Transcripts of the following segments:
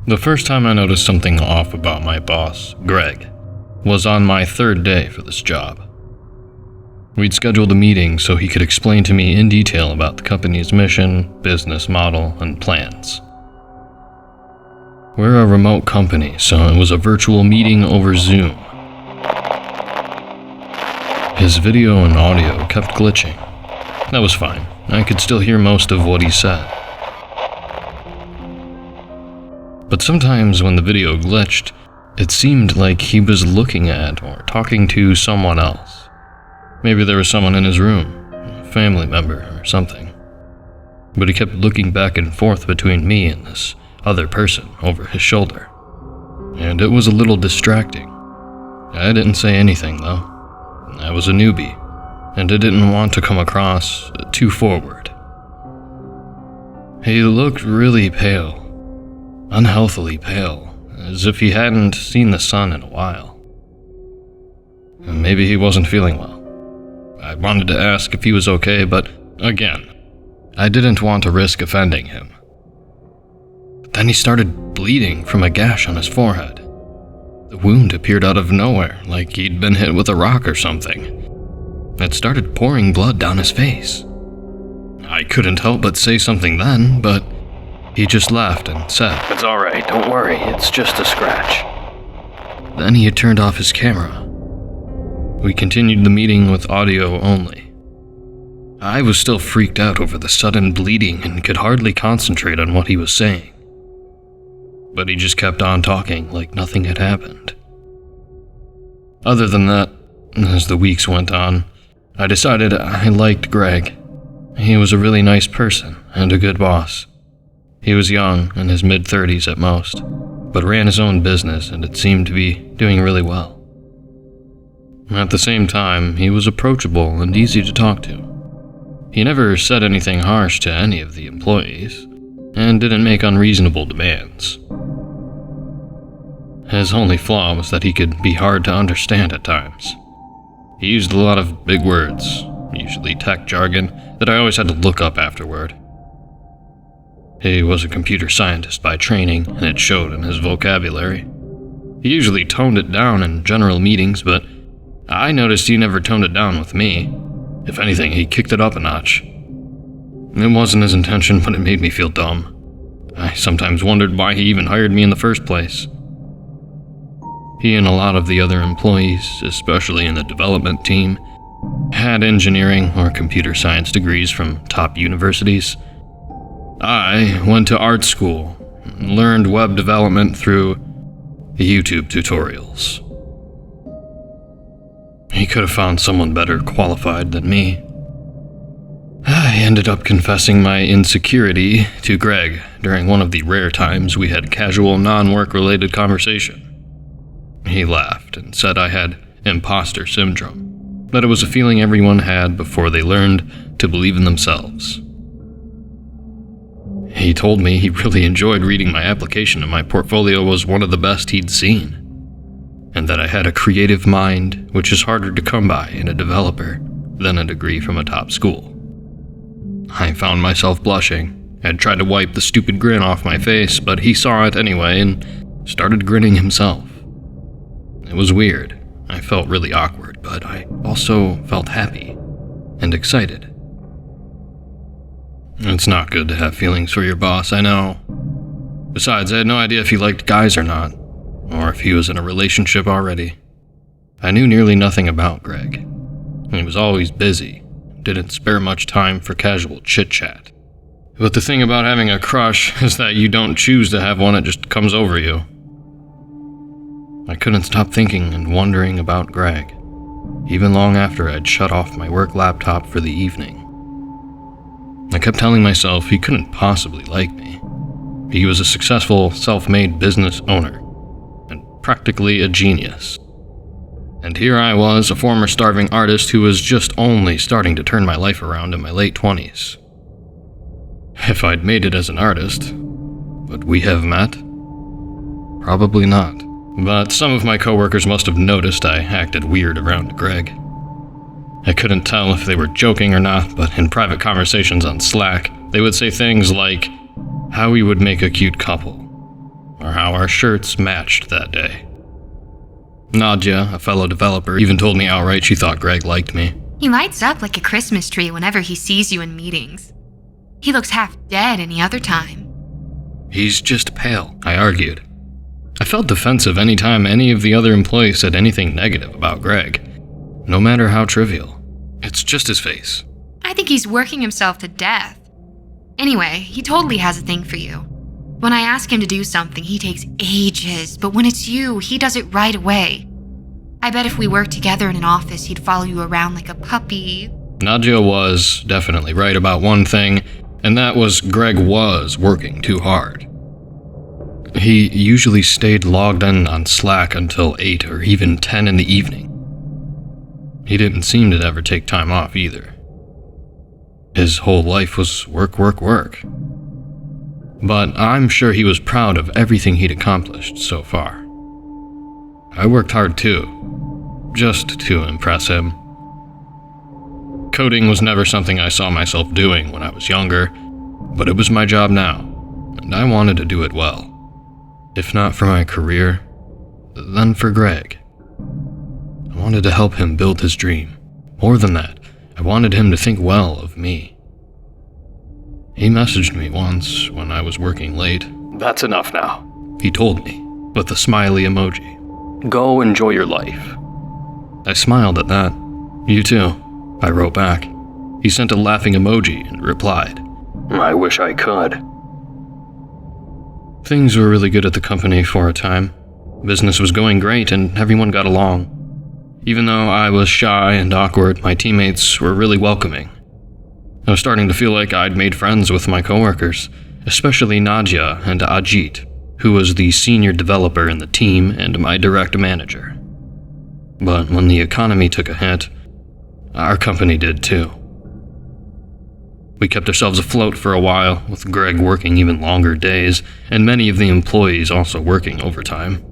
The first time I noticed something off about my boss, Greg, was on my third day for this job. We'd scheduled a meeting so he could explain to me in detail about the company's mission, business model, and plans. We're a remote company, so it was a virtual meeting over Zoom. His video and audio kept glitching. That was fine. I could still hear most of what he said. But sometimes when the video glitched, it seemed like he was looking at or talking to someone else. Maybe there was someone in his room, a family member or something. But he kept looking back and forth between me and this other person over his shoulder. And it was a little distracting. I didn't say anything though. I was a newbie, and I didn't want to come across too forward. He looked really pale, unhealthily pale, as if he hadn't seen the sun in a while. And maybe he wasn't feeling well. I wanted to ask if he was okay, but again, I didn't want to risk offending him. But then he started bleeding from a gash on his forehead. The wound appeared out of nowhere, like he'd been hit with a rock or something. It started pouring blood down his face. I couldn't help but say something then, but he just laughed and said, "It's alright, don't worry, it's just a scratch." Then he had turned off his camera. We continued the meeting with audio only. I was still freaked out over the sudden bleeding and could hardly concentrate on what he was saying. But he just kept on talking like nothing had happened. Other than that, as the weeks went on, I decided I liked Greg. He was a really nice person and a good boss. He was young, in his mid-30s at most, but ran his own business and it seemed to be doing really well. At the same time, he was approachable and easy to talk to. He never said anything harsh to any of the employees, and didn't make unreasonable demands. His only flaw was that he could be hard to understand at times. He used a lot of big words, usually tech jargon, that I always had to look up afterward. He was a computer scientist by training, and it showed in his vocabulary. He usually toned it down in general meetings, but I noticed he never toned it down with me. If anything, he kicked it up a notch. It wasn't his intention, but it made me feel dumb. I sometimes wondered why he even hired me in the first place. He and a lot of the other employees, especially in the development team, had engineering or computer science degrees from top universities. I went to art school and learned web development through YouTube tutorials. He could have found someone better qualified than me. I ended up confessing my insecurity to Greg during one of the rare times we had casual non-work related conversation. He laughed and said I had imposter syndrome, that it was a feeling everyone had before they learned to believe in themselves. He told me he really enjoyed reading my application and my portfolio was one of the best he'd seen, and that I had a creative mind which is harder to come by in a developer than a degree from a top school. I found myself blushing and tried to wipe the stupid grin off my face, but he saw it anyway and started grinning himself. It was weird. I felt really awkward, but I also felt happy and excited. It's not good to have feelings for your boss, I know. Besides, I had no idea if he liked guys or not, or if he was in a relationship already. I knew nearly nothing about Greg. He was always busy, didn't spare much time for casual chit-chat. But the thing about having a crush is that you don't choose to have one, it just comes over you. I couldn't stop thinking and wondering about Greg, even long after I'd shut off my work laptop for the evening. I kept telling myself he couldn't possibly like me. He was a successful, self-made business owner, and practically a genius. And here I was, a former starving artist who was just only starting to turn my life around in my late 20s. If I'd made it as an artist, would we have met? Probably not. But some of my coworkers must have noticed I acted weird around Greg. I couldn't tell if they were joking or not, but in private conversations on Slack, they would say things like how we would make a cute couple, or how our shirts matched that day. Nadia, a fellow developer, even told me outright she thought Greg liked me. He lights up like a Christmas tree whenever he sees you in meetings. He looks half dead any other time. He's just pale, I argued. I felt defensive any time any of the other employees said anything negative about Greg, no matter how trivial. It's just his face. I think he's working himself to death. Anyway, he totally has a thing for you. When I ask him to do something, he takes ages, but when it's you, he does it right away. I bet if we worked together in an office, he'd follow you around like a puppy. Nadia was definitely right about one thing, and that was Greg was working too hard. He usually stayed logged in on Slack until 8 or even 10 in the evening. He didn't seem to ever take time off either. His whole life was work, work, work. But I'm sure he was proud of everything he'd accomplished so far. I worked hard too, just to impress him. Coding was never something I saw myself doing when I was younger, but it was my job now, and I wanted to do it well. If not for my career, then for Greg. I wanted to help him build his dream. More than that, I wanted him to think well of me. He messaged me once when I was working late. "That's enough now," he told me, with a smiley emoji. "Go enjoy your life." I smiled at that. "You too," I wrote back. He sent a laughing emoji and replied, "I wish I could." Things were really good at the company for a time. Business was going great and everyone got along. Even though I was shy and awkward, my teammates were really welcoming. I was starting to feel like I'd made friends with my coworkers, especially Nadia and Ajit, who was the senior developer in the team and my direct manager. But when the economy took a hit, our company did too. We kept ourselves afloat for a while, with Greg working even longer days, and many of the employees also working overtime,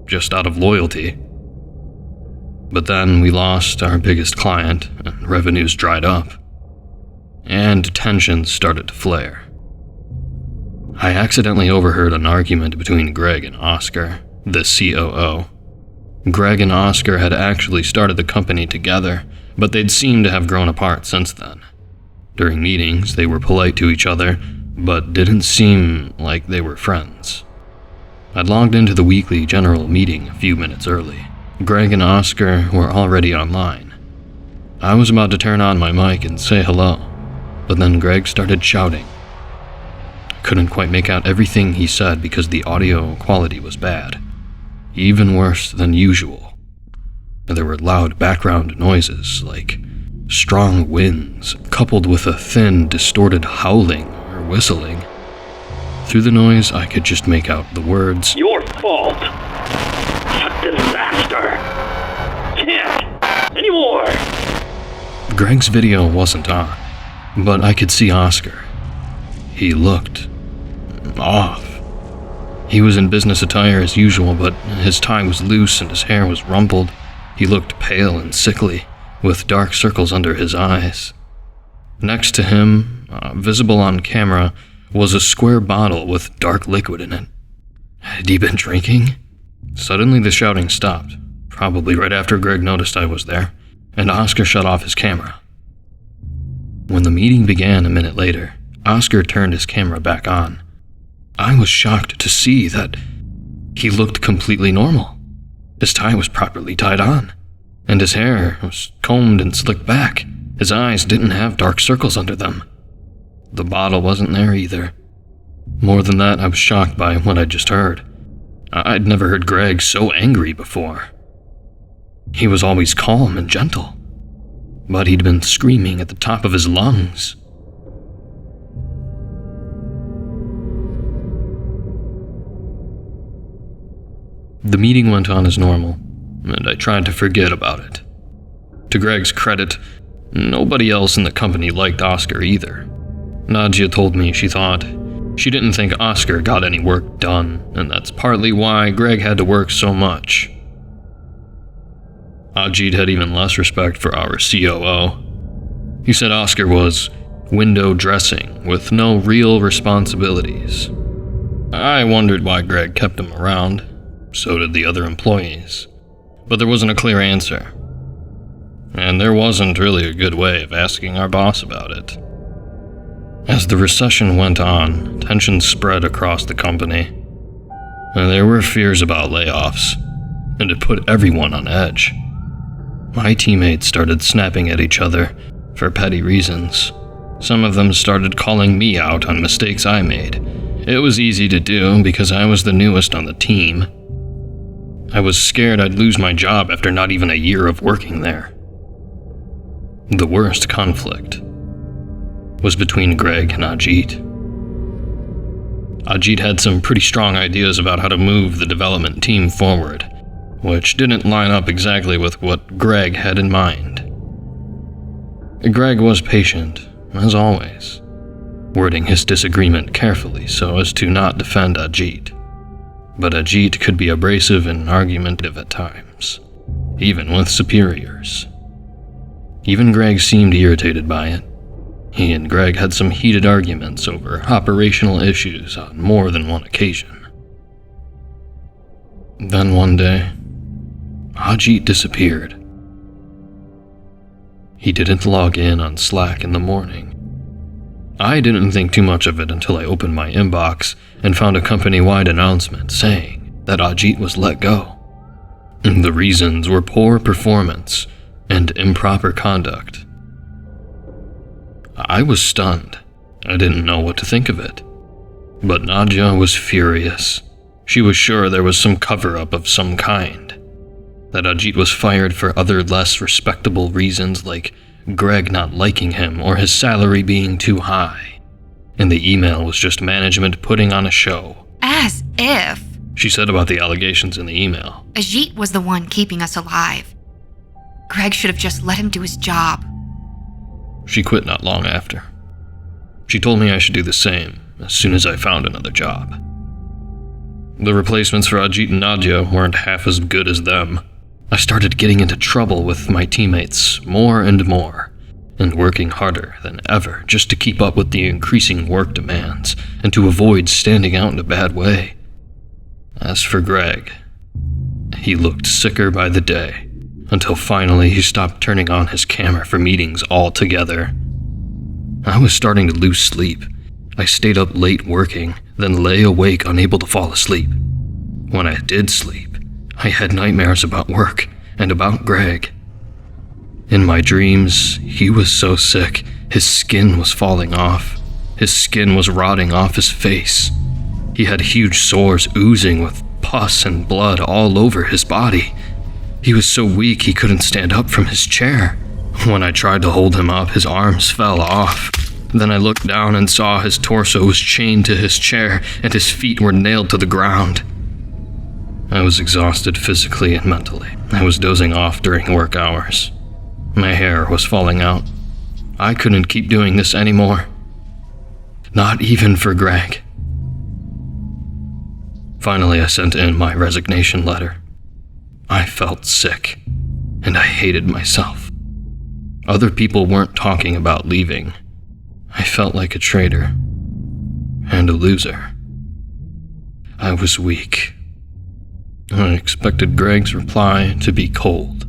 just out of loyalty. But then we lost our biggest client, and revenues dried up. And tensions started to flare. I accidentally overheard an argument between Greg and Oscar, the COO. Greg and Oscar had actually started the company together, but they'd seemed to have grown apart since then. During meetings, they were polite to each other, but didn't seem like they were friends. I'd logged into the weekly general meeting a few minutes early. Greg and Oscar were already online. I was about to turn on my mic and say hello, but then Greg started shouting. I couldn't quite make out everything he said because the audio quality was bad, even worse than usual. There were loud background noises like strong winds coupled with a thin, distorted howling or whistling. Through the noise, I could just make out the words, "Your fault. A disaster. Can't anymore." Greg's video wasn't on, but I could see Oscar. He looked off. He was in business attire as usual, but his tie was loose and his hair was rumpled. He looked pale and sickly, with dark circles under his eyes. Next to him, visible on camera, was a square bottle with dark liquid in it. Had he been drinking? Suddenly the shouting stopped, probably right after Greg noticed I was there, and Oscar shut off his camera. When the meeting began a minute later, Oscar turned his camera back on. I was shocked to see that he looked completely normal. His tie was properly tied on, and his hair was combed and slicked back. His eyes didn't have dark circles under them. The bottle wasn't there either. More than that, I was shocked by what I'd just heard. I'd never heard Greg so angry before. He was always calm and gentle, but he'd been screaming at the top of his lungs. The meeting went on as normal, and I tried to forget about it. To Greg's credit, nobody else in the company liked Oscar either. Nadia told me she didn't think Oscar got any work done, and that's partly why Greg had to work so much. Ajit had even less respect for our COO. He said Oscar was window dressing with no real responsibilities. I wondered why Greg kept him around. So did the other employees. But there wasn't a clear answer. And there wasn't really a good way of asking our boss about it. As the recession went on, tensions spread across the company. And there were fears about layoffs, and it put everyone on edge. My teammates started snapping at each other for petty reasons. Some of them started calling me out on mistakes I made. It was easy to do because I was the newest on the team. I was scared I'd lose my job after not even a year of working there. The worst conflict was between Greg and Ajit. Ajit had some pretty strong ideas about how to move the development team forward, which didn't line up exactly with what Greg had in mind. Greg was patient, as always, wording his disagreement carefully so as to not defend Ajit. But Ajit could be abrasive and argumentative at times, even with superiors. Even Greg seemed irritated by it. He and Greg had some heated arguments over operational issues on more than one occasion. Then one day, Ajit disappeared. He didn't log in on Slack in the morning. I didn't think too much of it until I opened my inbox and found a company-wide announcement saying that Ajit was let go. The reasons were poor performance and improper conduct. I was stunned. I didn't know what to think of it. But Nadia was furious. She was sure there was some cover-up of some kind. That Ajit was fired for other less respectable reasons like Greg not liking him or his salary being too high. And the email was just management putting on a show. As if. She said about the allegations in the email. Ajit was the one keeping us alive. Greg should have just let him do his job. She quit not long after. She told me I should do the same as soon as I found another job. The replacements for Ajit and Nadia weren't half as good as them. I started getting into trouble with my teammates more and more, and working harder than ever just to keep up with the increasing work demands and to avoid standing out in a bad way. As for Greg, he looked sicker by the day, until finally he stopped turning on his camera for meetings altogether. I was starting to lose sleep. I stayed up late working, then lay awake unable to fall asleep. When I did sleep, I had nightmares about work and about Greg. In my dreams, he was so sick, his skin was falling off. His skin was rotting off his face. He had huge sores oozing with pus and blood all over his body. He was so weak he couldn't stand up from his chair. When I tried to hold him up, his arms fell off. Then I looked down and saw his torso was chained to his chair and his feet were nailed to the ground. I was exhausted physically and mentally. I was dozing off during work hours. My hair was falling out. I couldn't keep doing this anymore. Not even for Greg. Finally, I sent in my resignation letter. I felt sick, and I hated myself. Other people weren't talking about leaving. I felt like a traitor and a loser. I was weak. I expected Greg's reply to be cold,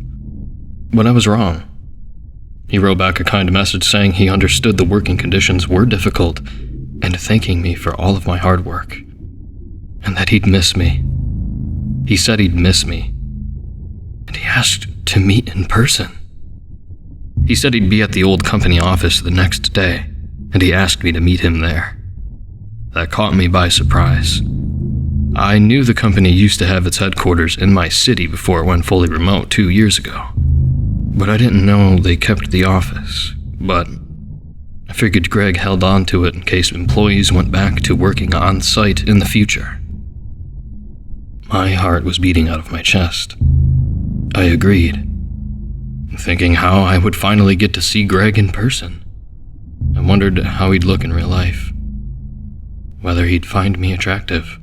but I was wrong. He wrote back a kind message saying he understood the working conditions were difficult and thanking me for all of my hard work, and that he'd miss me. He said he'd miss me, and he asked to meet in person. He said he'd be at the old company office the next day, and he asked me to meet him there. That caught me by surprise. I knew the company used to have its headquarters in my city before it went fully remote 2 years ago, but I didn't know they kept the office. But I figured Greg held on to it in case employees went back to working on site in the future. My heart was beating out of my chest. I agreed, thinking how I would finally get to see Greg in person. I wondered how he'd look in real life, whether he'd find me attractive.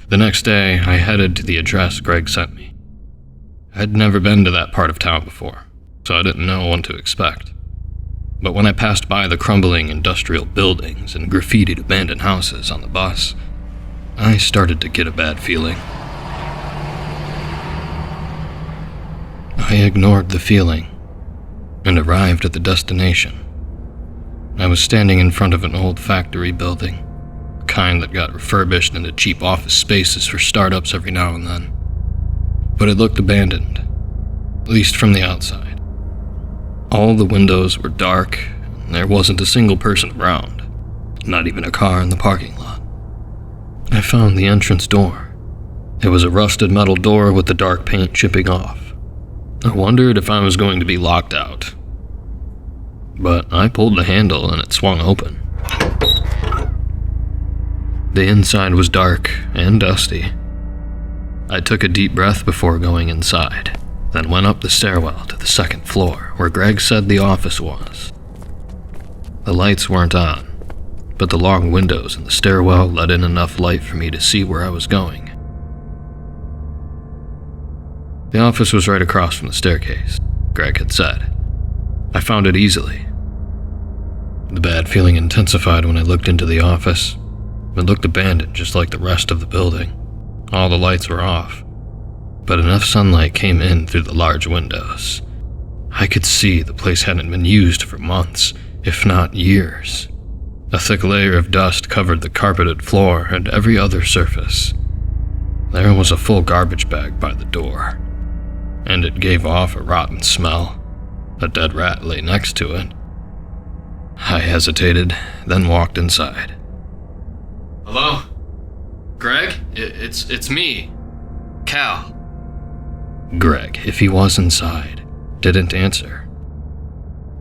The next day, I headed to the address Greg sent me. I'd never been to that part of town before, so I didn't know what to expect. But when I passed by the crumbling industrial buildings and graffitied abandoned houses on the bus, I started to get a bad feeling. I ignored the feeling and arrived at the destination. I was standing in front of an old factory building, the kind that got refurbished into cheap office spaces for startups every now and then. But it looked abandoned, at least from the outside. All the windows were dark, and there wasn't a single person around, not even a car in the parking lot. I found the entrance door. It was a rusted metal door with the dark paint chipping off. I wondered if I was going to be locked out. But I pulled the handle and it swung open. The inside was dark and dusty. I took a deep breath before going inside, then went up the stairwell to the second floor where Greg said the office was. The lights weren't on, but the long windows in the stairwell let in enough light for me to see where I was going. The office was right across from the staircase, Greg had said. I found it easily. The bad feeling intensified when I looked into the office. It looked abandoned just like the rest of the building. All the lights were off, but enough sunlight came in through the large windows. I could see the place hadn't been used for months, if not years. A thick layer of dust covered the carpeted floor and every other surface. There was a full garbage bag by the door, and it gave off a rotten smell. A dead rat lay next to it. I hesitated, then walked inside. Hello? Greg? It's me. Cal. Greg, if he was inside, didn't answer.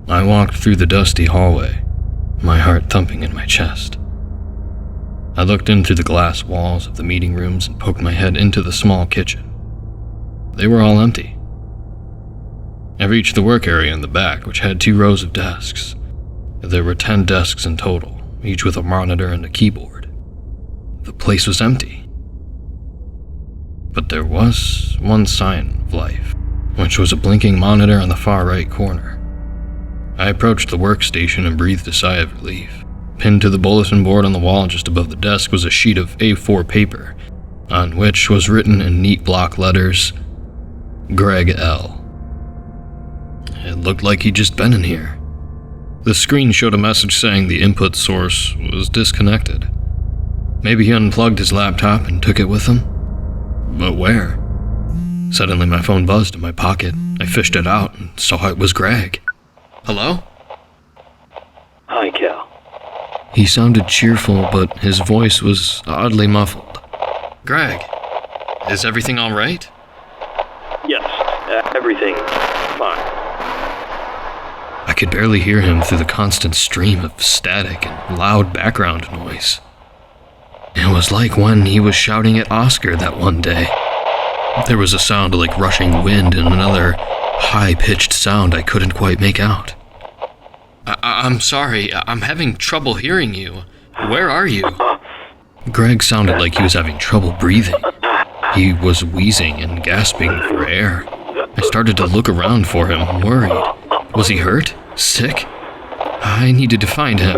I walked through the dusty hallway, my heart thumping in my chest. I looked in through the glass walls of the meeting rooms and poked my head into the small kitchen. They were all empty. I reached the work area in the back, which had 2 rows of desks. There were 10 desks in total, each with a monitor and a keyboard. The place was empty. But there was one sign of life, which was a blinking monitor on the far right corner. I approached the workstation and breathed a sigh of relief. Pinned to the bulletin board on the wall just above the desk was a sheet of A4 paper, on which was written in neat block letters, Greg L. It looked like he'd just been in here. The screen showed a message saying the input source was disconnected. Maybe he unplugged his laptop and took it with him? But where? Suddenly my phone buzzed in my pocket. I fished it out and saw it was Greg. Hello? Hi, Cal. He sounded cheerful, but his voice was oddly muffled. Greg, is everything all right? Yes, everything's fine. I could barely hear him through the constant stream of static and loud background noise. It was like when he was shouting at Oscar that one day. There was a sound like rushing wind and another high-pitched sound I couldn't quite make out. I'm sorry, I'm having trouble hearing you. Where are you? Greg sounded like he was having trouble breathing. He was wheezing and gasping for air. I started to look around for him, worried. Was he hurt? Sick? I needed to find him.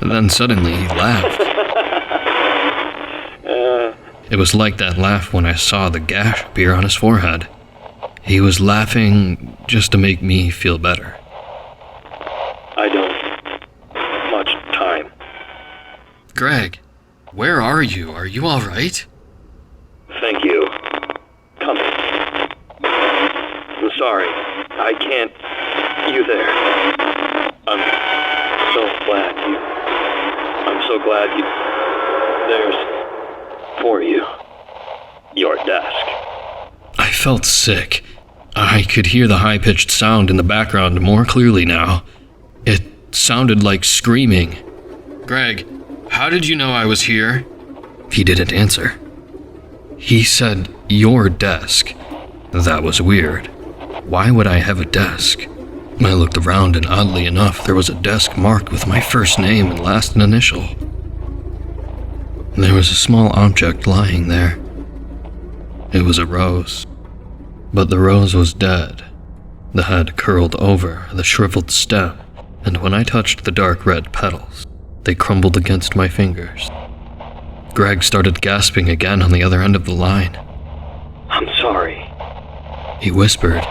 Then suddenly he laughed. It was like that laugh when I saw the gash appear on his forehead. He was laughing just to make me feel better. I don't much time. Greg, where are you? Are you all right? Thank you. Coming. I'm sorry. I can't. You there. I'm so glad you. There's for you. Your desk. I felt sick. I could hear the high-pitched sound in the background more clearly now. It sounded like screaming. Greg, how did you know I was here? He didn't answer. He said, your desk. That was weird. Why would I have a desk? I looked around and oddly enough, there was a desk marked with my first name and last initial. There was a small object lying there. It was a rose. But the rose was dead. The head curled over the shriveled stem, and when I touched the dark red petals, they crumbled against my fingers. Greg started gasping again on the other end of the line. I'm sorry. He whispered.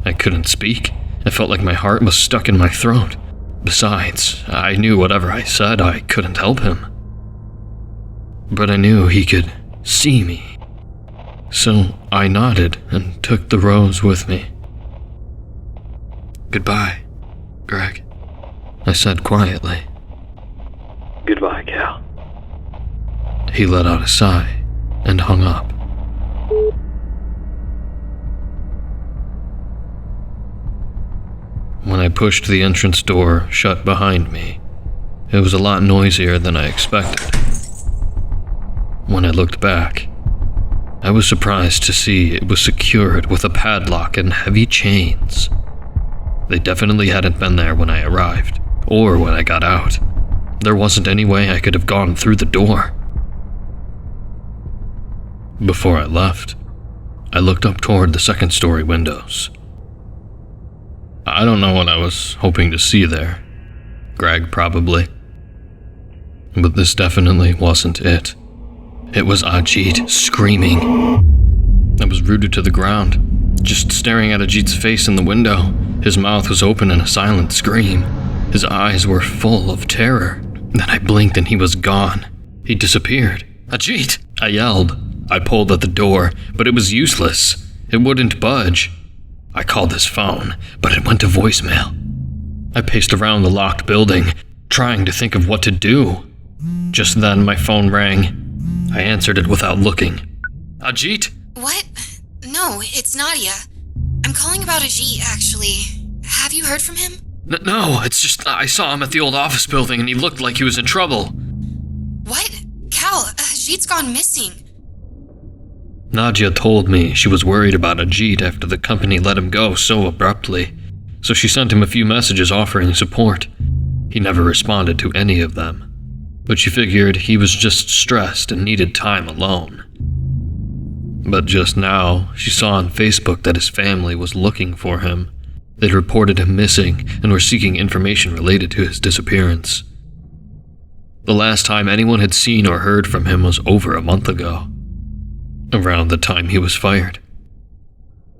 I couldn't speak. I felt like my heart was stuck in my throat. Besides, I knew whatever I said, I couldn't help him. But I knew he could see me. So I nodded and took the rose with me. Goodbye, Greg, I said quietly. Goodbye, Cal. He let out a sigh and hung up. When I pushed the entrance door shut behind me, it was a lot noisier than I expected. When I looked back, I was surprised to see it was secured with a padlock and heavy chains. They definitely hadn't been there when I arrived, or when I got out. There wasn't any way I could have gone through the door. Before I left, I looked up toward the second-story windows. I don't know what I was hoping to see there. Greg, probably. But this definitely wasn't it. It was Ajit screaming. I was rooted to the ground, just staring at Ajit's face in the window. His mouth was open in a silent scream. His eyes were full of terror. Then I blinked and he was gone. He disappeared. Ajit! I yelled. I pulled at the door, but it was useless. It wouldn't budge. I called his phone, but it went to voicemail. I paced around the locked building, trying to think of what to do. Just then, my phone rang. I answered it without looking. Ajit? What? No, it's Nadia. I'm calling about Ajit, actually. Have you heard from him? No, it's just I saw him at the old office building and he looked like he was in trouble. What? Cal, Ajit's gone missing. Nadia told me she was worried about Ajit after the company let him go so abruptly, so she sent him a few messages offering support. He never responded to any of them, but she figured he was just stressed and needed time alone. But just now, she saw on Facebook that his family was looking for him. They'd reported him missing and were seeking information related to his disappearance. The last time anyone had seen or heard from him was over a month ago, around the time he was fired.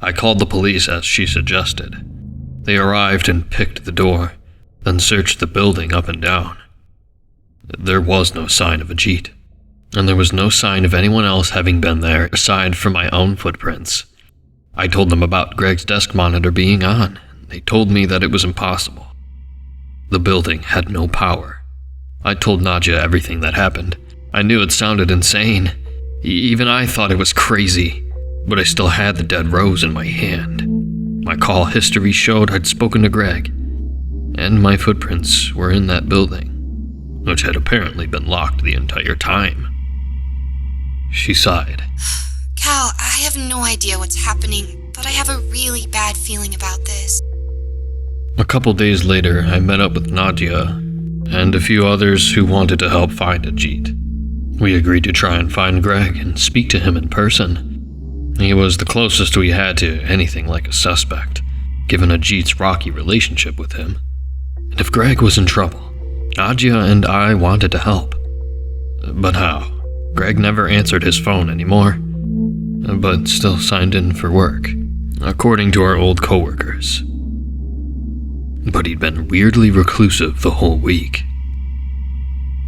I called the police as she suggested. They arrived and picked the door, then searched the building up and down. There was no sign of Ajit, and there was no sign of anyone else having been there aside from my own footprints. I told them about Greg's desk monitor being on. They told me that it was impossible. The building had no power. I told Nadia everything that happened. I knew it sounded insane. Even I thought it was crazy, but I still had the dead rose in my hand. My call history showed I'd spoken to Greg, and my footprints were in that building, which had apparently been locked the entire time. She sighed. Cal, I have no idea what's happening, but I have a really bad feeling about this. A couple days later, I met up with Nadia and a few others who wanted to help find Ajit. We agreed to try and find Greg and speak to him in person. He was the closest we had to anything like a suspect, given Ajit's rocky relationship with him. And if Greg was in trouble, Nadia and I wanted to help. But how? Greg never answered his phone anymore, but still signed in for work, according to our old coworkers. But he'd been weirdly reclusive the whole week.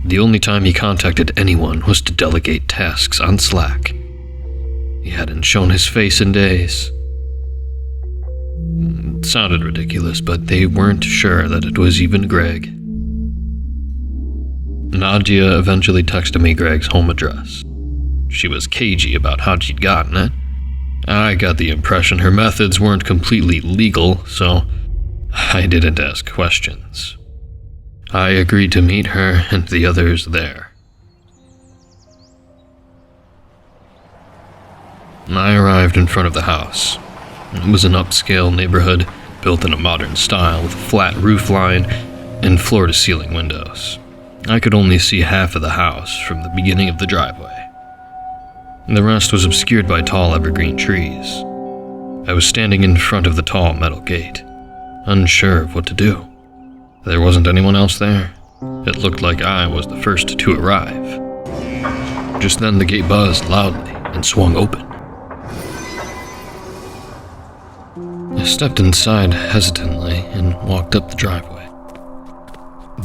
The only time he contacted anyone was to delegate tasks on Slack. He hadn't shown his face in days. It sounded ridiculous, but they weren't sure that it was even Greg. Nadia eventually texted me Greg's home address. She was cagey about how she'd gotten it. I got the impression her methods weren't completely legal, so I didn't ask questions. I agreed to meet her and the others there. I arrived in front of the house. It was an upscale neighborhood built in a modern style with a flat roof line and floor-to-ceiling windows. I could only see half of the house from the beginning of the driveway. The rest was obscured by tall evergreen trees. I was standing in front of the tall metal gate, unsure of what to do. There wasn't anyone else there. It looked like I was the first to arrive. Just then the gate buzzed loudly and swung open. I stepped inside hesitantly and walked up the driveway.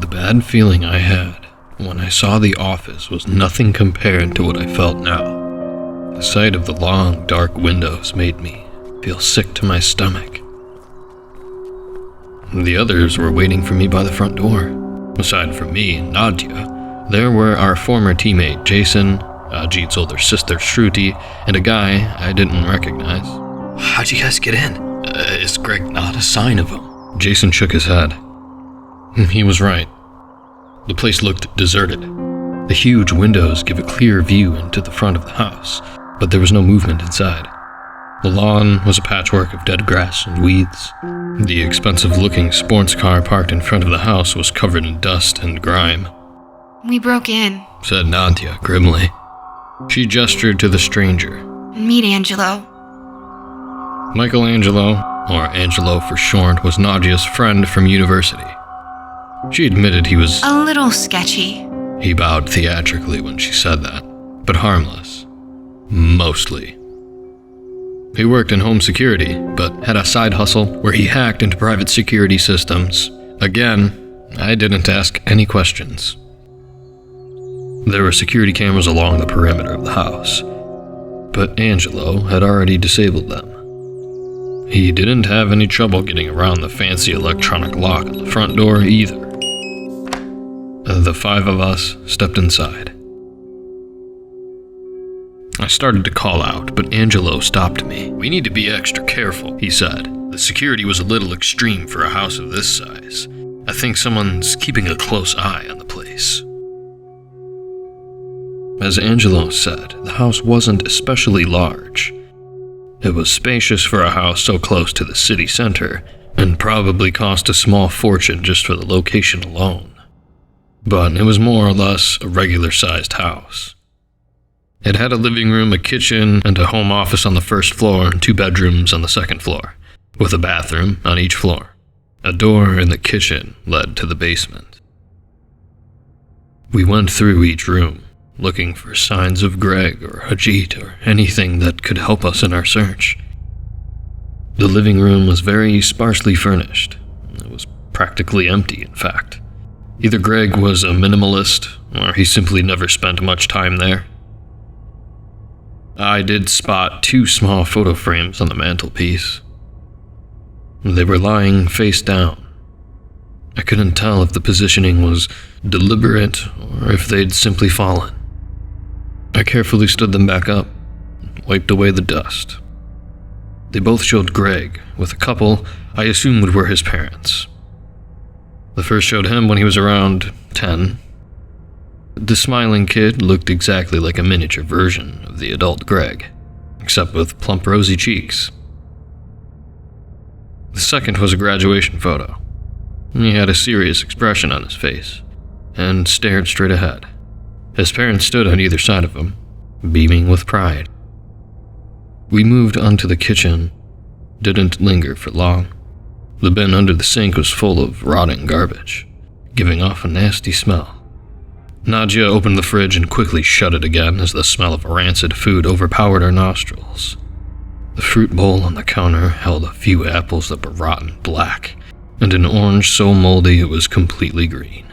The bad feeling I had when I saw the office was nothing compared to what I felt now. The sight of the long, dark windows made me feel sick to my stomach. The others were waiting for me by the front door. Aside from me and Nadia, there were our former teammate Jason, Ajit's older sister Shruti, and a guy I didn't recognize. How'd you guys get in? Is Greg not a sign of him? Jason shook his head. He was right. The place looked deserted. The huge windows give a clear view into the front of the house, but there was no movement inside. The lawn was a patchwork of dead grass and weeds. The expensive-looking sports car parked in front of the house was covered in dust and grime. We broke in. Said Nadia grimly. She gestured to the stranger. Meet Angelo. Michelangelo, or Angelo for short, was Nadia's friend from university. She admitted he was a little sketchy. He bowed theatrically when she said that, but harmless. Mostly. He worked in home security, but had a side hustle where he hacked into private security systems. Again, I didn't ask any questions. There were security cameras along the perimeter of the house, but Angelo had already disabled them. He didn't have any trouble getting around the fancy electronic lock on the front door either. The five of us stepped inside. I started to call out, but Angelo stopped me. "We need to be extra careful," he said. "The security was a little extreme for a house of this size. I think someone's keeping a close eye on the place." As Angelo said, the house wasn't especially large. It was spacious for a house so close to the city center, and probably cost a small fortune just for the location alone. But it was more or less a regular-sized house. It had a living room, a kitchen, and a home office on the first floor and 2 bedrooms on the second floor, with a bathroom on each floor. A door in the kitchen led to the basement. We went through each room, looking for signs of Greg or Ajit or anything that could help us in our search. The living room was very sparsely furnished. It was practically empty, in fact. Either Greg was a minimalist, or he simply never spent much time there. I did spot 2 small photo frames on the mantelpiece. They were lying face down. I couldn't tell if the positioning was deliberate or if they'd simply fallen. I carefully stood them back up and wiped away the dust. They both showed Greg with a couple I assumed were his parents. The first showed him when he was around 10. The smiling kid looked exactly like a miniature version of the adult Greg, except with plump rosy cheeks. The second was a graduation photo. He had a serious expression on his face and stared straight ahead. His parents stood on either side of him, beaming with pride. We moved onto the kitchen, didn't linger for long. The bin under the sink was full of rotting garbage, giving off a nasty smell. Nadia opened the fridge and quickly shut it again as the smell of rancid food overpowered our nostrils. The fruit bowl on the counter held a few apples that were rotten black, and an orange so moldy it was completely green.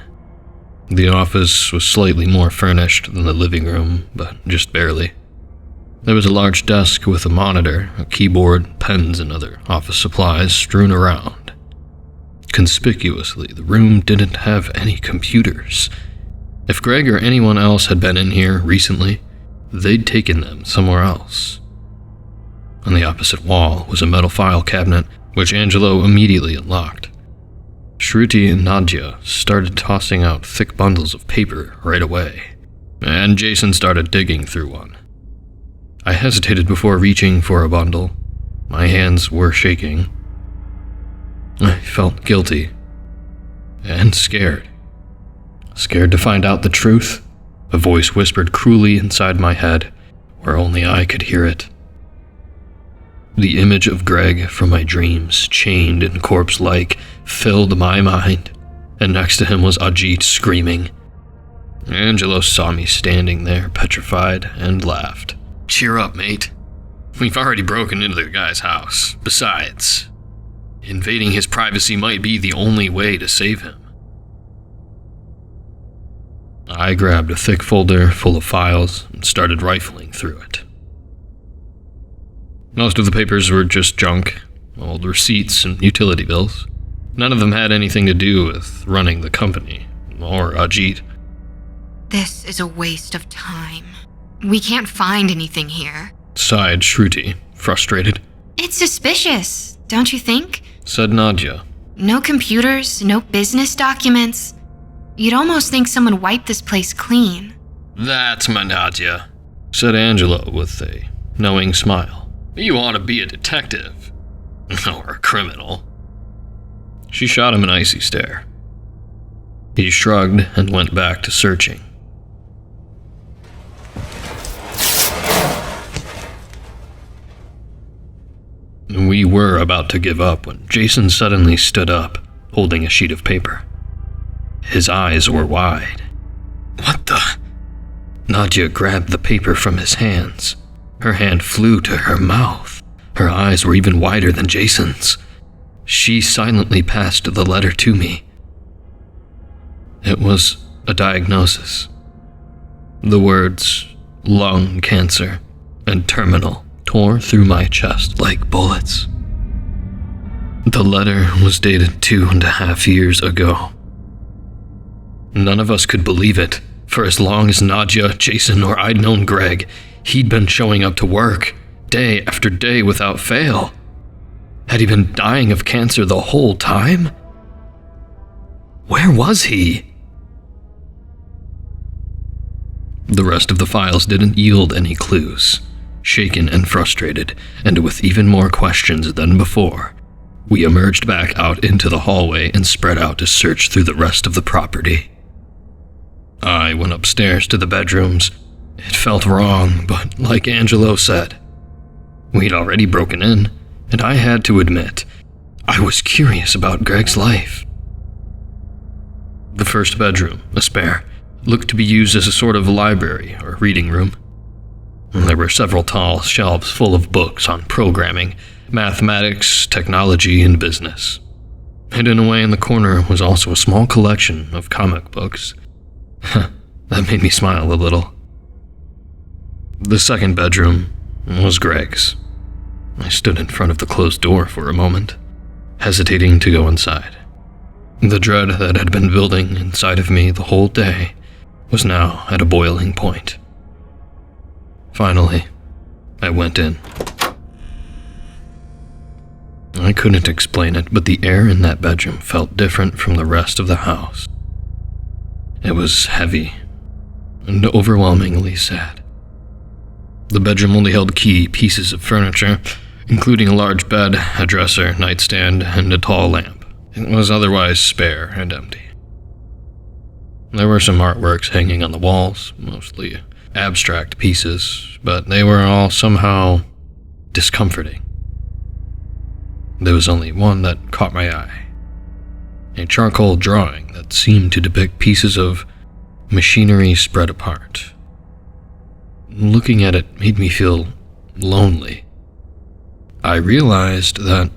The office was slightly more furnished than the living room, but just barely. There was a large desk with a monitor, a keyboard, pens, and other office supplies strewn around. Conspicuously, the room didn't have any computers. If Greg or anyone else had been in here recently, they'd taken them somewhere else. On the opposite wall was a metal file cabinet, which Angelo immediately unlocked. Shruti and Nadia started tossing out thick bundles of paper right away, and Jason started digging through one. I hesitated before reaching for a bundle. My hands were shaking. I felt guilty and scared. Scared to find out the truth, a voice whispered cruelly inside my head, where only I could hear it. The image of Greg from my dreams, chained and corpse-like, filled my mind, and next to him was Ajit screaming. Angelo saw me standing there, petrified, and laughed. Cheer up, mate. We've already broken into the guy's house. Besides, invading his privacy might be the only way to save him. I grabbed a thick folder full of files and started rifling through it. Most of the papers were just junk, old receipts and utility bills. None of them had anything to do with running the company, or Ajit. This is a waste of time. We can't find anything here. Sighed Shruti, frustrated. It's suspicious, don't you think? Said Nadia. No computers, no business documents. You'd almost think someone wiped this place clean. That's my Nadia, said Angelo with a knowing smile. You ought to be a detective. Or a criminal. She shot him an icy stare. He shrugged and went back to searching. We were about to give up when Jason suddenly stood up, holding a sheet of paper. His eyes were wide. What the? Nadia grabbed the paper from his hands. Her hand flew to her mouth. Her eyes were even wider than Jason's. She silently passed the letter to me. It was a diagnosis. The words, lung cancer and terminal, tore through my chest like bullets. The letter was dated 2.5 years ago. None of us could believe it. For as long as Nadia, Jason, or I'd known Greg, he'd been showing up to work, day after day without fail. Had he been dying of cancer the whole time? Where was he? The rest of the files didn't yield any clues. Shaken and frustrated, and with even more questions than before, we emerged back out into the hallway and spread out to search through the rest of the property. I went upstairs to the bedrooms. It felt wrong, but like Angelo said, we'd already broken in, and I had to admit, I was curious about Greg's life. The first bedroom, a spare, looked to be used as a sort of library or reading room. There were several tall shelves full of books on programming, mathematics, technology, and business. Hidden away in the corner was also a small collection of comic books. That made me smile a little. The second bedroom was Greg's. I stood in front of the closed door for a moment, hesitating to go inside. The dread that had been building inside of me the whole day was now at a boiling point. Finally, I went in. I couldn't explain it, but the air in that bedroom felt different from the rest of the house. It was heavy and overwhelmingly sad. The bedroom only held key pieces of furniture, including a large bed, a dresser, nightstand, and a tall lamp. It was otherwise spare and empty. There were some artworks hanging on the walls, mostly abstract pieces, but they were all somehow discomforting. There was only one that caught my eye. A charcoal drawing that seemed to depict pieces of machinery spread apart. Looking at it made me feel lonely. I realized that,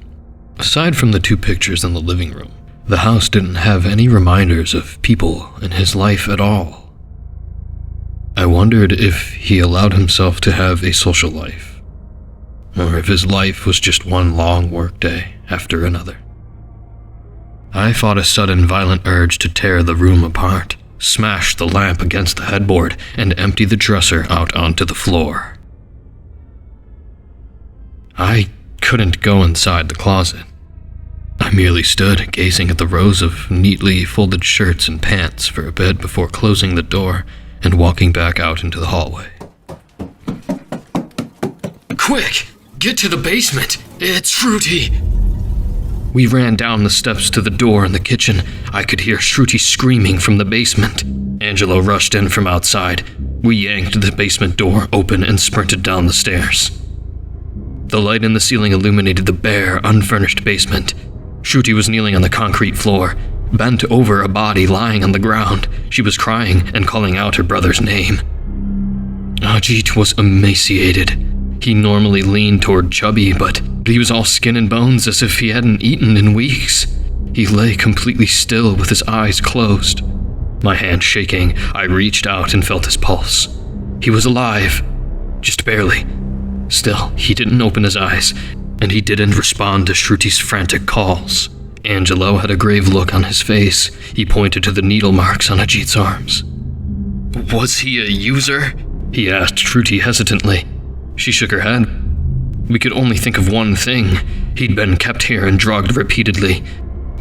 aside from the two pictures in the living room, the house didn't have any reminders of people in his life at all. I wondered if he allowed himself to have a social life, or if his life was just one long workday after another. I fought a sudden violent urge to tear the room apart, smash the lamp against the headboard, and empty the dresser out onto the floor. I couldn't go inside the closet. I merely stood, gazing at the rows of neatly folded shirts and pants for a bit before closing the door and walking back out into the hallway. Quick! Get to the basement! It's Shruti! We ran down the steps to the door in the kitchen. I could hear Shruti screaming from the basement. Angelo rushed in from outside. We yanked the basement door open and sprinted down the stairs. The light in the ceiling illuminated the bare, unfurnished basement. Shruti was kneeling on the concrete floor. bent over a body lying on the ground. She was crying and calling out her brother's name. Ajit was emaciated. He normally leaned toward chubby, but he was all skin and bones as if he hadn't eaten in weeks. He lay completely still with his eyes closed. My hand shaking, I reached out and felt his pulse. He was alive, just barely. Still, he didn't open his eyes, and he didn't respond to Shruti's frantic calls. Angelo had a grave look on his face. He pointed to the needle marks on Ajit's arms. "Was he a user?" he asked Shruti hesitantly. She shook her head. We could only think of one thing. He'd been kept here and drugged repeatedly.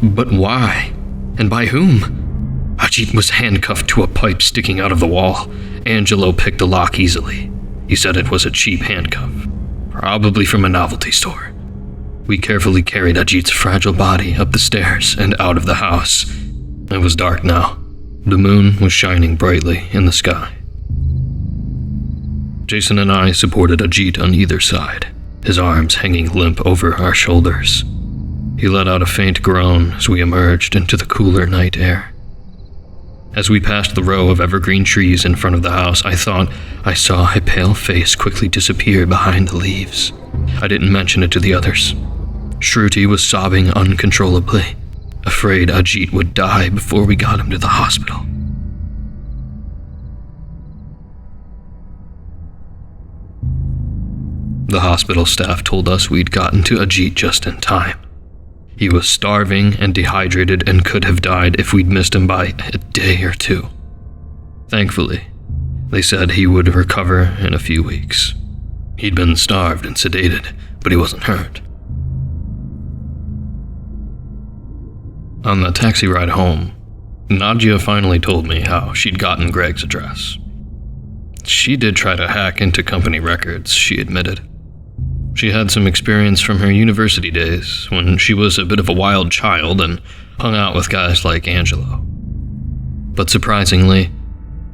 But why? And by whom? Ajit was handcuffed to a pipe sticking out of the wall. Angelo picked the lock easily. He said it was a cheap handcuff, probably from a novelty store. We carefully carried Ajit's fragile body up the stairs and out of the house. It was dark now. The moon was shining brightly in the sky. Jason and I supported Ajit on either side, his arms hanging limp over our shoulders. He let out a faint groan as we emerged into the cooler night air. As we passed the row of evergreen trees in front of the house, I thought I saw a pale face quickly disappear behind the leaves. I didn't mention it to the others. Shruti was sobbing uncontrollably, afraid Ajit would die before we got him to the hospital. The hospital staff told us we'd gotten to Ajit just in time. He was starving and dehydrated and could have died if we'd missed him by a day or two. Thankfully, they said he would recover in a few weeks. He'd been starved and sedated, but he wasn't hurt. On the taxi ride home, Nadia finally told me how she'd gotten Greg's address. She did try to hack into company records, she admitted. She had some experience from her university days when she was a bit of a wild child and hung out with guys like Angelo. But surprisingly,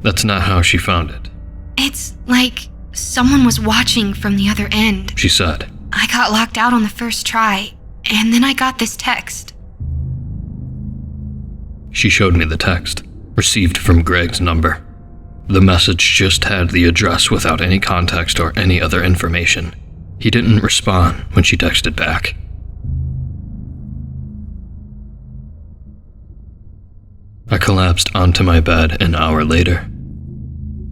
that's not how she found it. It's like someone was watching from the other end, she said. I got locked out on the first try, and then I got this text. She showed me the text, received from Greg's number. The message just had the address without any context or any other information. He didn't respond when she texted back. I collapsed onto my bed an hour later.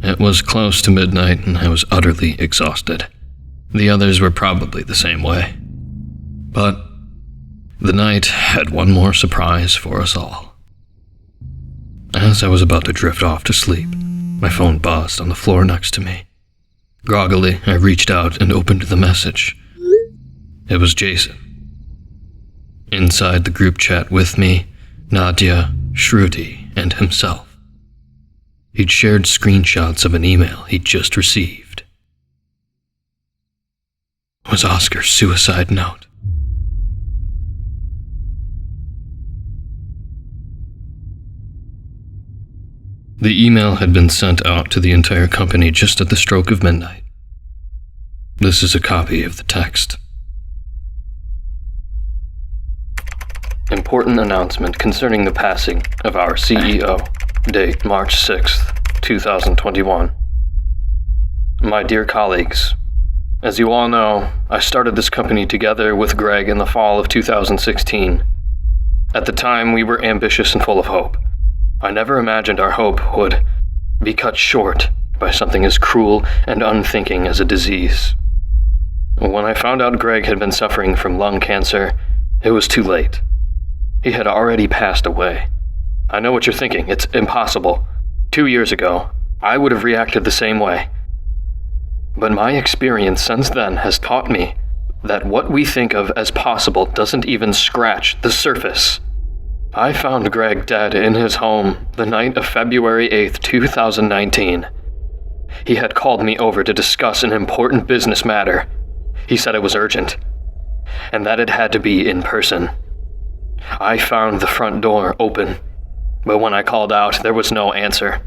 It was close to midnight and I was utterly exhausted. The others were probably the same way. But the night had one more surprise for us all. As I was about to drift off to sleep, my phone buzzed on the floor next to me. Groggily, I reached out and opened the message. It was Jason. Inside the group chat with me, Nadia, Shruti, and himself. He'd shared screenshots of an email he'd just received. It was Oscar's suicide note. The email had been sent out to the entire company just at the stroke of midnight. This is a copy of the text. Important announcement concerning the passing of our CEO. Date March 6th, 2021. My dear colleagues, as you all know, I started this company together with Greg in the fall of 2016. At the time, we were ambitious and full of hope. I never imagined our hope would be cut short by something as cruel and unthinking as a disease. When I found out Greg had been suffering from lung cancer, it was too late. He had already passed away. I know what you're thinking. It's impossible. 2 years ago, I would have reacted the same way. But my experience since then has taught me that what we think of as possible doesn't even scratch the surface. I found Greg dead in his home the night of February 8th, 2019. He had called me over to discuss an important business matter. He said it was urgent, and that it had to be in person. I found the front door open, but when I called out, there was no answer.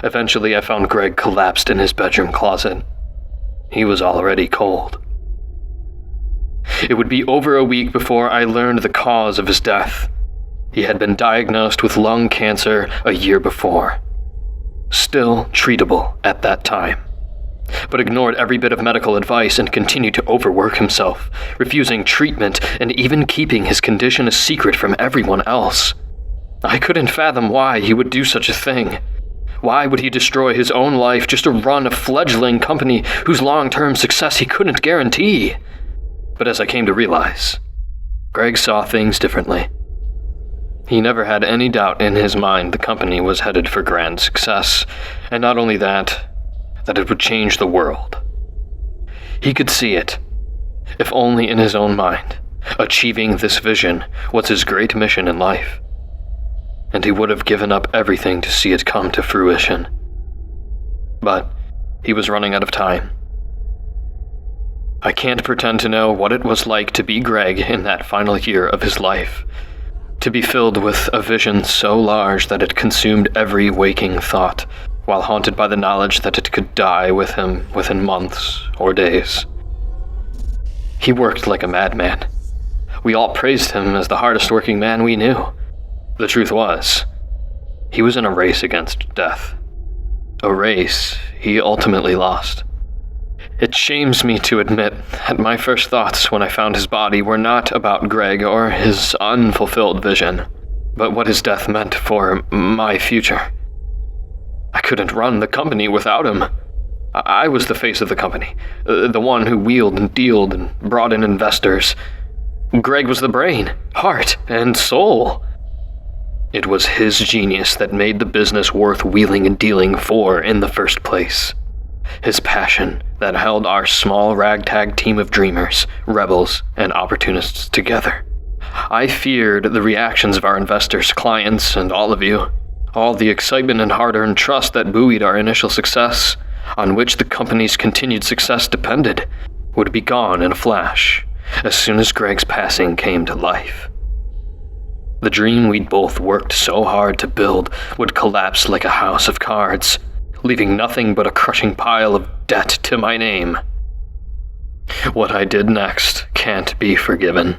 Eventually, I found Greg collapsed in his bedroom closet. He was already cold. It would be over a week before I learned the cause of his death. He had been diagnosed with lung cancer a year before. Still treatable at that time, but ignored every bit of medical advice and continued to overwork himself, refusing treatment and even keeping his condition a secret from everyone else. I couldn't fathom why he would do such a thing. Why would he destroy his own life just to run a fledgling company whose long-term success he couldn't guarantee? But as I came to realize, Greg saw things differently. He never had any doubt in his mind the company was headed for grand success, and not only that it would change the world. He could see it, if only in his own mind. Achieving this vision was his great mission in life, and he would have given up everything to see it come to fruition. But he was running out of time. I can't pretend to know what it was like to be Greg in that final year of his life, to be filled with a vision so large that it consumed every waking thought, while haunted by the knowledge that it could die with him within months or days. He worked like a madman. We all praised him as the hardest working man we knew. The truth was, he was in a race against death. A race he ultimately lost. It shames me to admit that my first thoughts when I found his body were not about Greg or his unfulfilled vision, but what his death meant for my future. I couldn't run the company without him. I was the face of the company, the one who wheeled and dealed and brought in investors. Greg was the brain, heart, and soul. It was his genius that made the business worth wheeling and dealing for in the first place. His passion that held our small ragtag team of dreamers, rebels, and opportunists together. I feared the reactions of our investors, clients, and all of you. All the excitement and hard-earned trust that buoyed our initial success, on which the company's continued success depended, would be gone in a flash, as soon as Greg's passing came to life. The dream we'd both worked so hard to build would collapse like a house of cards, leaving nothing but a crushing pile of debt to my name. What I did next can't be forgiven.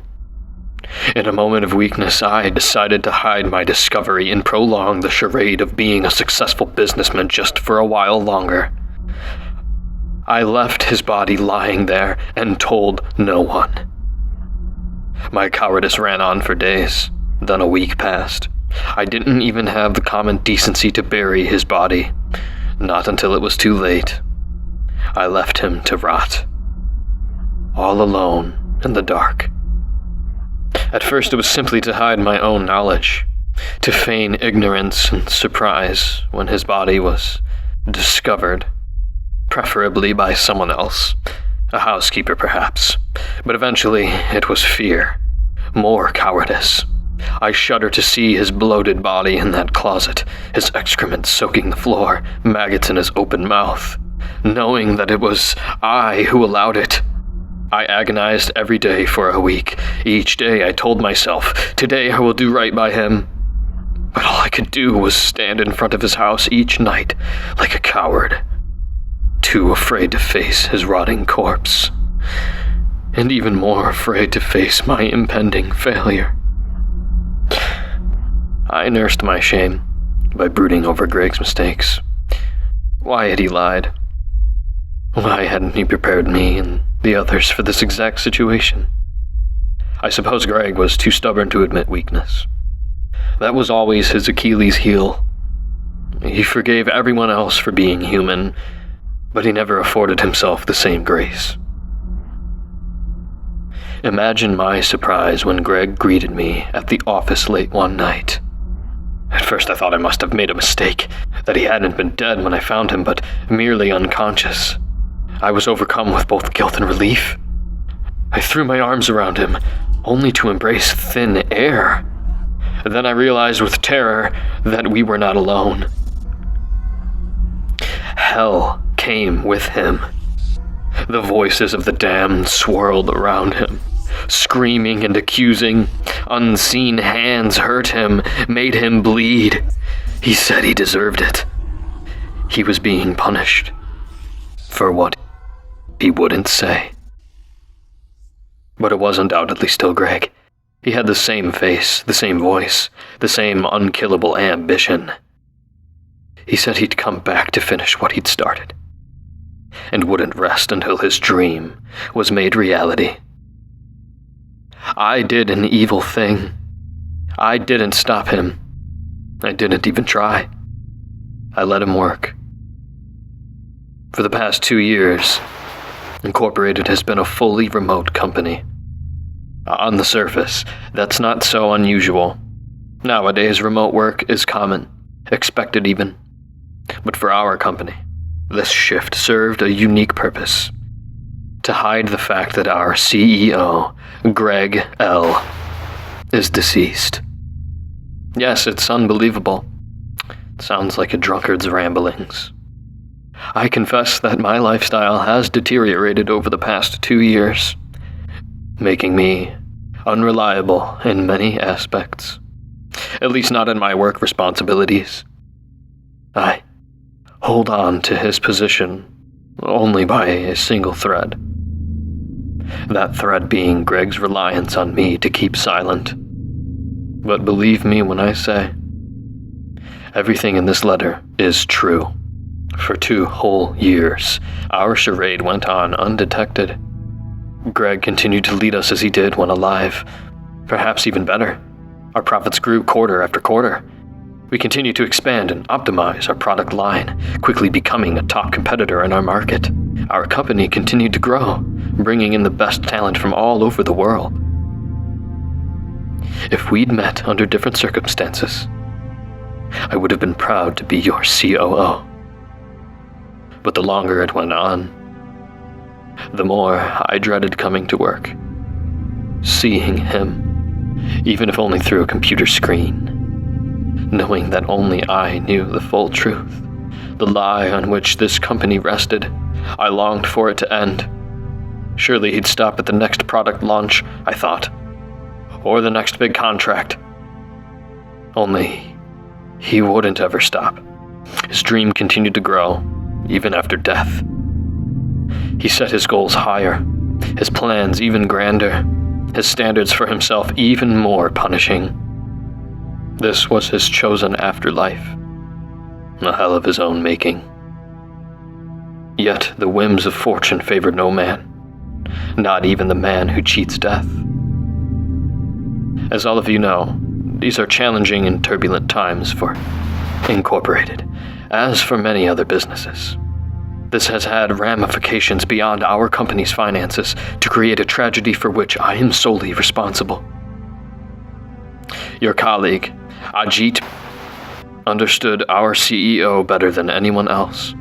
In a moment of weakness, I decided to hide my discovery and prolong the charade of being a successful businessman just for a while longer. I left his body lying there and told no one. My cowardice ran on for days, then a week passed. I didn't even have the common decency to bury his body. Not until it was too late. I left him to rot. All alone in the dark. At first it was simply to hide my own knowledge, to feign ignorance and surprise when his body was discovered, preferably by someone else, a housekeeper perhaps. But eventually it was fear, more cowardice. I shudder to see his bloated body in that closet, his excrement soaking the floor, maggots in his open mouth, knowing that it was I who allowed it. I agonized every day for a week. Each day I told myself, today I will do right by him. But all I could do was stand in front of his house each night, like a coward, too afraid to face his rotting corpse, and even more afraid to face my impending failure. I nursed my shame by brooding over Greg's mistakes. Why had he lied? Why hadn't he prepared me and the others for this exact situation? I suppose Greg was too stubborn to admit weakness. That was always his Achilles heel. He forgave everyone else for being human, but he never afforded himself the same grace. Imagine my surprise when Greg greeted me at the office late one night. At first I thought I must have made a mistake, that he hadn't been dead when I found him, but merely unconscious. I was overcome with both guilt and relief. I threw my arms around him, only to embrace thin air. Then I realized with terror that we were not alone. Hell came with him. The voices of the damned swirled around him, screaming and accusing. Unseen hands hurt him, made him bleed. He said he deserved it. He was being punished for what he wouldn't say. But it was undoubtedly still Greg. He had the same face, the same voice, the same unkillable ambition. He said he'd come back to finish what he'd started, and wouldn't rest until his dream was made reality. I did an evil thing. I didn't stop him. I didn't even try. I let him work. For the past 2 years, Incorporated has been a fully remote company. On the surface, that's not so unusual. Nowadays, remote work is common, expected even. But for our company, this shift served a unique purpose: to hide the fact that our CEO, Greg L., is deceased. Yes, it's unbelievable. It sounds like a drunkard's ramblings. I confess that my lifestyle has deteriorated over the past 2 years, making me unreliable in many aspects, at least not in my work responsibilities. I hold on to his position only by a single thread. That thread being Greg's reliance on me to keep silent. But believe me when I say, everything in this letter is true. For 2 whole years, our charade went on undetected. Greg continued to lead us as he did when alive, perhaps even better. Our profits grew quarter after quarter. We continued to expand and optimize our product line, quickly becoming a top competitor in our market. Our company continued to grow, bringing in the best talent from all over the world. If we'd met under different circumstances, I would have been proud to be your COO. But the longer it went on, the more I dreaded coming to work, seeing him, even if only through a computer screen, knowing that only I knew the full truth, the lie on which this company rested. I longed for it to end. Surely he'd stop at the next product launch, I thought, or the next big contract. Only he wouldn't ever stop. His dream continued to grow, even after death. He set his goals higher, his plans even grander, his standards for himself even more punishing. This was his chosen afterlife, a hell of his own making. Yet the whims of fortune favored no man, not even the man who cheats death. As all of you know, these are challenging and turbulent times for Incorporated, as for many other businesses. This has had ramifications beyond our company's finances to create a tragedy for which I am solely responsible. Your colleague, Ajit, understood our CEO better than anyone else.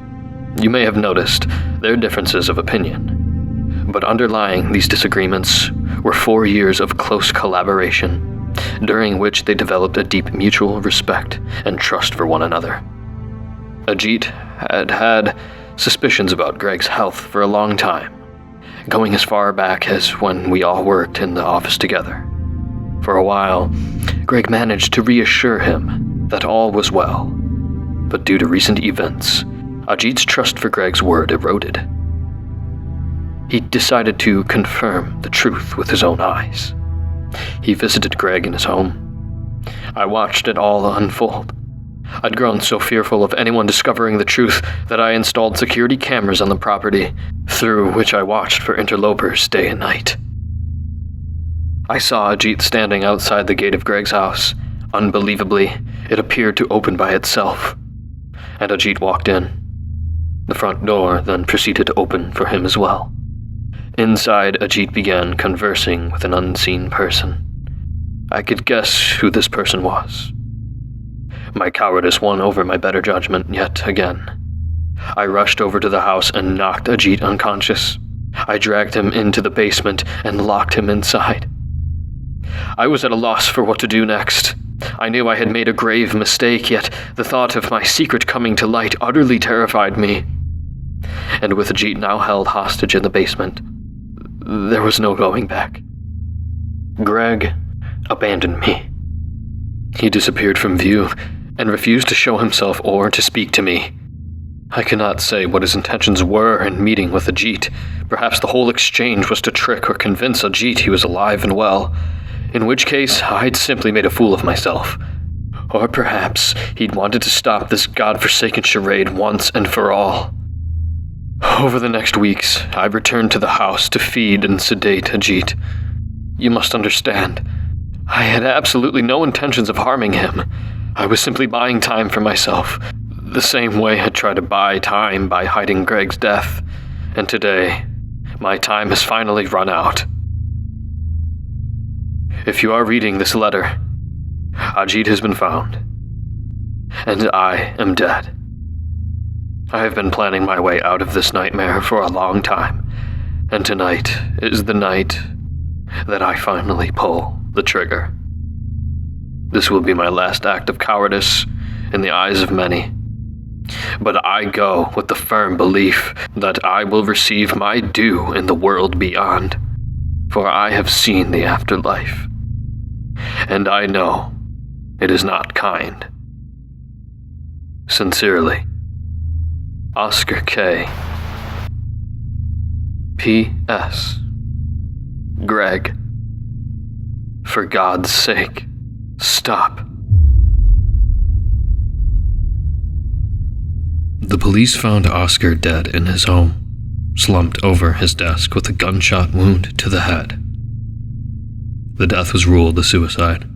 You may have noticed their differences of opinion, but underlying these disagreements were 4 years of close collaboration, during which they developed a deep mutual respect and trust for one another. Ajit had suspicions about Greg's health for a long time, going as far back as when we all worked in the office together. For a while, Greg managed to reassure him that all was well, but due to recent events, Ajit's trust for Greg's word eroded. He decided to confirm the truth with his own eyes. He visited Greg in his home. I watched it all unfold. I'd grown so fearful of anyone discovering the truth that I installed security cameras on the property, through which I watched for interlopers day and night. I saw Ajit standing outside the gate of Greg's house. Unbelievably, it appeared to open by itself, and Ajit walked in. The front door then proceeded to open for him as well. Inside, Ajit began conversing with an unseen person. I could guess who this person was. My cowardice won over my better judgment yet again. I rushed over to the house and knocked Ajit unconscious. I dragged him into the basement and locked him inside. I was at a loss for what to do next. I knew I had made a grave mistake, yet the thought of my secret coming to light utterly terrified me. And with Ajit now held hostage in the basement, there was no going back. Greg abandoned me. He disappeared from view and refused to show himself or to speak to me. I cannot say what his intentions were in meeting with Ajit. Perhaps the whole exchange was to trick or convince Ajit he was alive and well. in which case I'd simply made a fool of myself. Or perhaps he'd wanted to stop this godforsaken charade once and for all. Over the next weeks, I returned to the house to feed and sedate Ajit. You must understand, I had absolutely no intentions of harming him. I was simply buying time for myself, the same way I tried to buy time by hiding Greg's death. And today, my time has finally run out. If you are reading this letter, Ajit has been found, and I am dead. I have been planning my way out of this nightmare for a long time, and tonight is the night that I finally pull the trigger. This will be my last act of cowardice in the eyes of many, but I go with the firm belief that I will receive my due in the world beyond, for I have seen the afterlife, and I know it is not kind. Sincerely, Oscar K. P.S. Greg, for God's sake, stop. The police found Oscar dead in his home, slumped over his desk with a gunshot wound to the head. The death was ruled a suicide.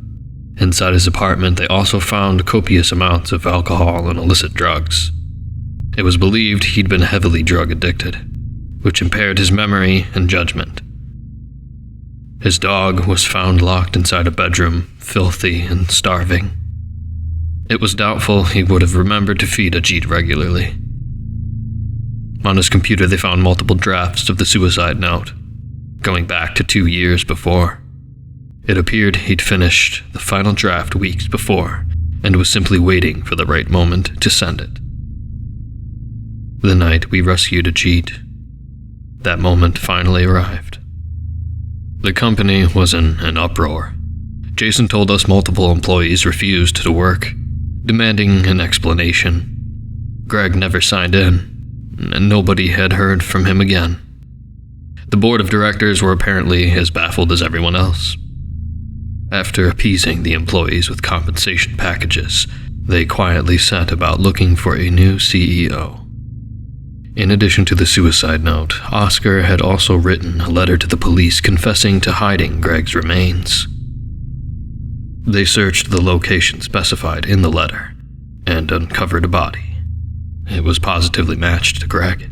Inside his apartment, they also found copious amounts of alcohol and illicit drugs. It was believed he'd been heavily drug addicted, which impaired his memory and judgment. His dog was found locked inside a bedroom, filthy and starving. It was doubtful he would have remembered to feed Ajit regularly. On his computer, they found multiple drafts of the suicide note, going back to 2 years before. It appeared he'd finished the final draft weeks before and was simply waiting for the right moment to send it. The night we rescued Ajit, that moment finally arrived. The company was in an uproar. Jason told us multiple employees refused to work, demanding an explanation. Greg never signed in, and nobody had heard from him again. The board of directors were apparently as baffled as everyone else. After appeasing the employees with compensation packages, they quietly set about looking for a new CEO. In addition to the suicide note, Oscar had also written a letter to the police confessing to hiding Greg's remains. They searched the location specified in the letter and uncovered a body. It was positively matched to Greg,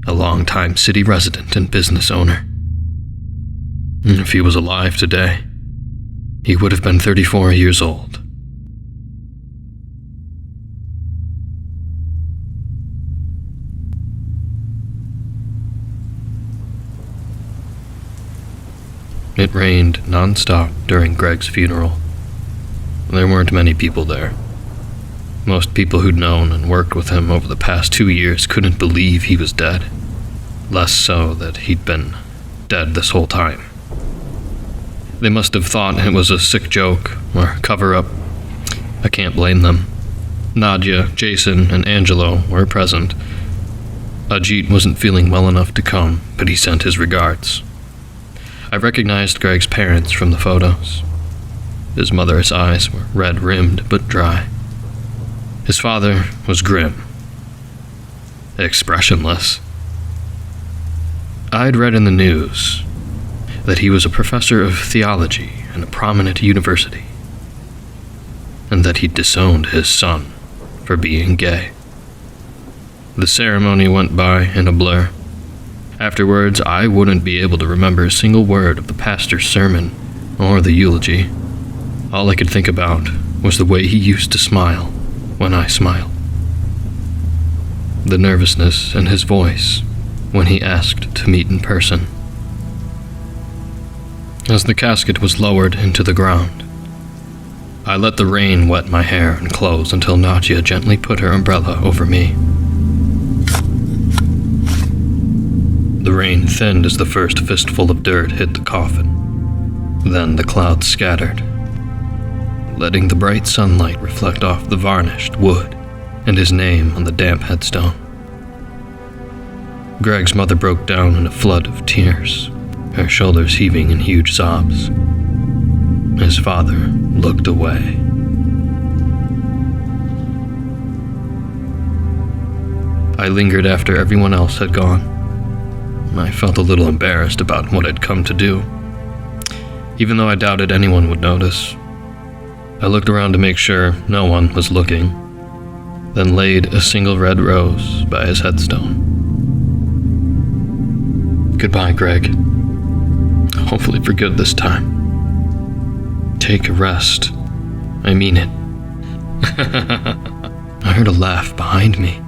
a longtime city resident and business owner. If he was alive today, he would have been 34 years old. It rained non-stop during Greg's funeral. There weren't many people there. Most people who'd known and worked with him over the past 2 years couldn't believe he was dead, less so that he'd been dead this whole time. They must have thought it was a sick joke or cover-up. I can't blame them. Nadia, Jason, and Angelo were present. Ajit wasn't feeling well enough to come, but he sent his regards. I recognized Greg's parents from the photos. His mother's eyes were red-rimmed but dry. His father was grim, expressionless. I'd read in the news that he was a professor of theology in a prominent university, and that he'd disowned his son for being gay. The ceremony went by in a blur. Afterwards, I wouldn't be able to remember a single word of the pastor's sermon or the eulogy. All I could think about was the way he used to smile when I smiled. The nervousness in his voice when he asked to meet in person. As the casket was lowered into the ground, I let the rain wet my hair and clothes until Nadia gently put her umbrella over me. The rain thinned as the first fistful of dirt hit the coffin. Then the clouds scattered, letting the bright sunlight reflect off the varnished wood and his name on the damp headstone. Greg's mother broke down in a flood of tears, her shoulders heaving in huge sobs. His father looked away. I lingered after everyone else had gone. I felt a little embarrassed about what I'd come to do, even though I doubted anyone would notice. I looked around to make sure no one was looking, then laid a single red rose by his headstone. Goodbye, Greg. Hopefully for good this time. Take a rest. I mean it. I heard a laugh behind me.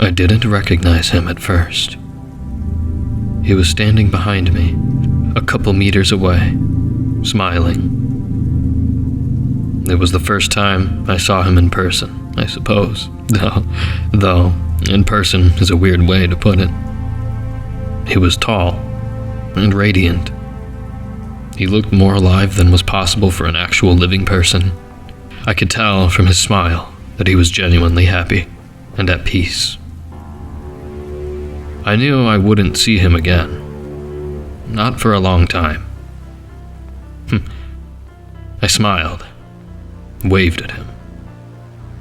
I didn't recognize him at first. He was standing behind me, a couple meters away, smiling. It was the first time I saw him in person, I suppose, though in person is a weird way to put it. He was tall and radiant. He looked more alive than was possible for an actual living person. I could tell from his smile that he was genuinely happy and at peace. I knew I wouldn't see him again. Not for a long time. I smiled, waved at him,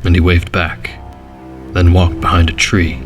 and he waved back, then walked behind a tree